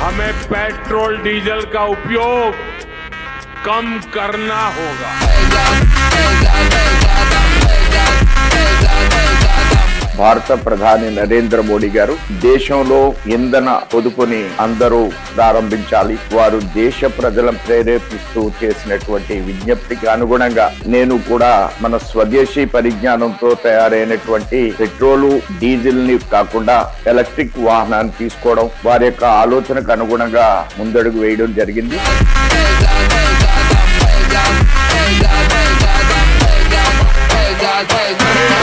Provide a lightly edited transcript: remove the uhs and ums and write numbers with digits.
हमें petrol diesel का उपयोग कम करना होगा। భారత ప్రధాని నరేంద్ర మోడీ గారు దేశంలో ఇంధన పొదుపుని అందరూ ప్రారంభించాలి. వారు దేశ ప్రజలను ప్రేరేపిస్తూ చేసినటువంటి విజ్ఞప్తికి అనుగుణంగా నేను కూడా మన స్వదేశీ పరిజ్ఞానంతో తయారైనటువంటి పెట్రోలు డీజిల్ ని కాకుండా ఎలక్ట్రిక్ వాహనాన్ని తీసుకోవడం వారి యొక్క ఆలోచనకు అనుగుణంగా ముందడుగు వేయడం జరిగింది. Hey God,